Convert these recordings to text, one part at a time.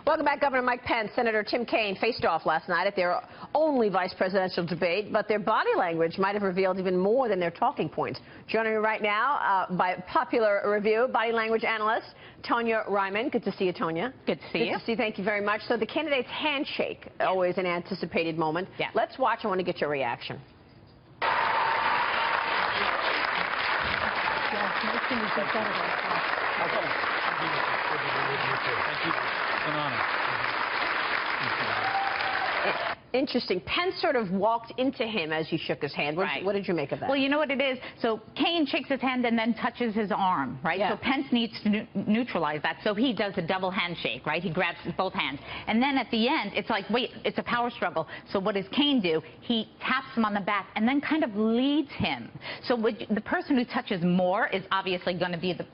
Welcome back. Governor Mike Pence, Senator Tim Kaine faced off last night at their only vice presidential debate, but their body language might have revealed even more than their talking points. Joining me right now, by popular review, body language analyst Tonya Reiman. Good to see you, Tonya. Good to see you. Good to see you. Thank you very much. So the candidate's handshake, always an anticipated moment. Yeah. Let's watch. I want to get your reaction. Interesting. Pence sort of walked into him as he shook his hand. What did you make of that? Well, you know what it is? So Kaine shakes his hand and then touches his arm, right? Yeah. So Pence needs to neutralize that. So he does a double handshake, right? He grabs both hands. And then at the end, it's like, wait, it's a power struggle. So what does Kaine do? He taps him on the back and then kind of leads him. So the person who touches more is obviously going to be the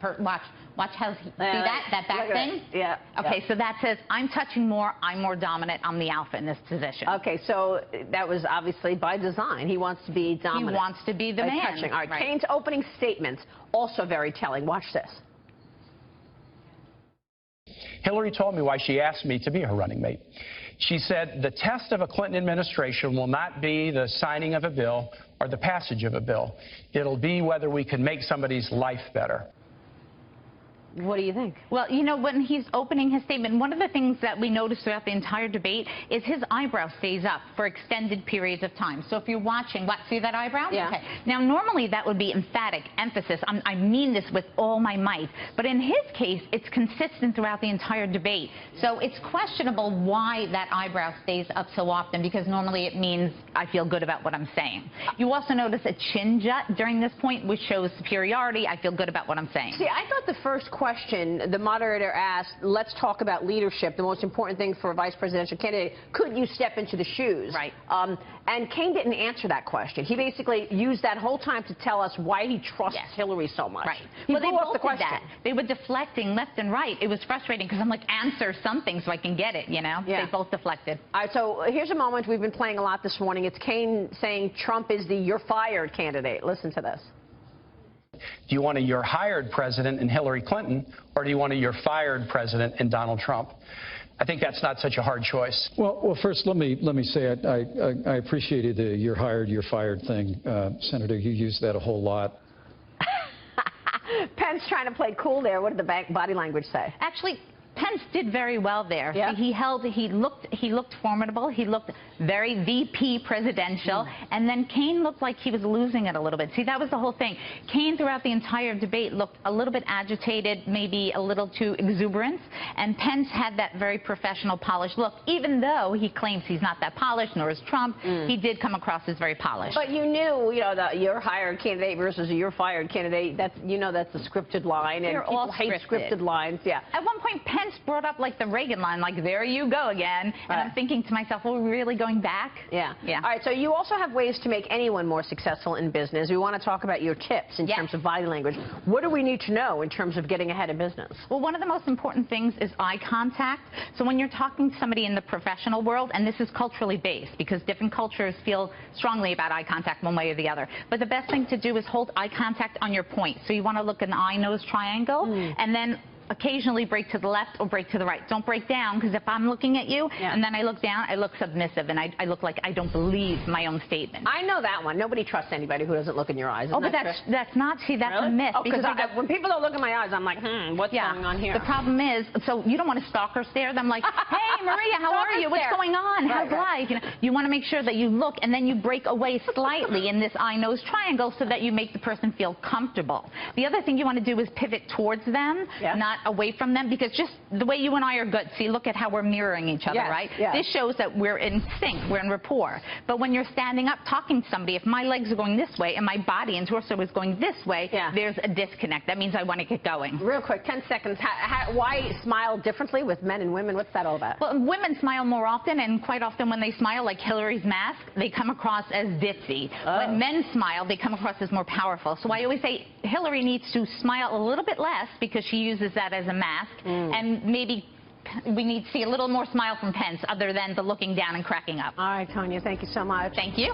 Watch how he, see that back thing? Yeah. Okay, so that says, I'm touching more, I'm more dominant, I'm the alpha in this position. Okay, so that was obviously by design. He wants to be dominant. He wants to be the man. Touching. All right, Kaine's opening statements, also very telling. Watch this. Hillary told me why she asked me to be her running mate. She said, the test of a Clinton administration will not be the signing of a bill or the passage of a bill. It'll be whether we can make somebody's life better. What do you think? Well, you know, when he's opening his statement, one of the things that we noticed throughout the entire debate is his eyebrow stays up for extended periods of time. So if you're watching, see that eyebrow? Yeah. Okay. Now, normally that would be emphatic, emphasis. I mean this with all my might. But in his case, it's consistent throughout the entire debate. So it's questionable why that eyebrow stays up so often, because normally it means I feel good about what I'm saying. You also notice a chin jut during this point, which shows superiority. I feel good about what I'm saying. See, I thought the first question the moderator asked, let's talk about leadership, the most important thing for a vice presidential candidate. Could you step into the shoes? Right. And Kaine didn't answer that question. He basically used that whole time to tell us why he trusts Hillary so much. Right. Well, they both did that. They were deflecting left and right. It was frustrating because I'm like, answer something so I can get it, you know? Yeah. They both deflected. All right, so here's a moment we've been playing a lot this morning. It's Kaine saying Trump is the you're fired candidate. Listen to this. Do you want a you're hired president in Hillary Clinton, or do you want a you're fired president in Donald Trump? I think that's not such a hard choice. Well, first, let me say I appreciated the you're hired, you're fired thing. Senator, you used that a whole lot. Pence trying to play cool there. What did the body language say? Actually, Pence did very well there. Yeah. He looked formidable. He looked very VP presidential. And then Kaine looked like he was losing it a little bit. See, that was the whole thing. Kaine throughout the entire debate looked a little bit agitated, maybe a little too exuberant. And Pence had that very professional, polished look. Even though he claims he's not that polished, nor is Trump, he did come across as very polished. But you knew, the you're hired candidate versus a you're fired candidate. That's that's a scripted line, and people hate scripted lines. Yeah. At one point, Pence brought up like the Reagan line, like there you go again. And I'm thinking to myself, well, we're really going back? Yeah. Yeah. All right, so you also have ways to make anyone more successful in business. We want to talk about your tips in terms of body language. What do we need to know in terms of getting ahead of business? Well, one of the most important things is eye contact. So when you're talking to somebody in the professional world, and this is culturally based, because different cultures feel strongly about eye contact one way or the other. But the best thing to do is hold eye contact on your point. So you want to look at an eye-nose triangle, and then occasionally break to the left or break to the right. Don't break down, because if I'm looking at you and then I look down, I look submissive and I look like I don't believe my own statement. I know that one. Nobody trusts anybody who doesn't look in your eyes. Oh, but that's not, see, that's a myth. Oh, because when people don't look in my eyes, I'm like, what's going on here? The problem is, so you don't want to stalker stare them like, hey, Maria, how are you? What's going on? How's life? You want to make sure that you look and then you break away slightly in this eye-nose triangle so that you make the person feel comfortable. The other thing you want to do is pivot towards them, not away from them, because just the way you and I are good, see, look at how we're mirroring each other, right? This shows that we're in sync, we're in rapport. But when you're standing up talking to somebody, if my legs are going this way and my body and torso is going this way, there's a disconnect. That means I want to get going. Real quick, 10 seconds. Why smile differently with men and women? What's that all about? Well, women smile more often, and quite often when they smile, like Hillary's mask, they come across as ditzy. When men smile, they come across as more powerful. So I always say Hillary needs to smile a little bit less, because she uses that as a mask, and maybe we need to see a little more smile from Pence other than the looking down and cracking up. All right, Tonya, thank you so much. Thank you.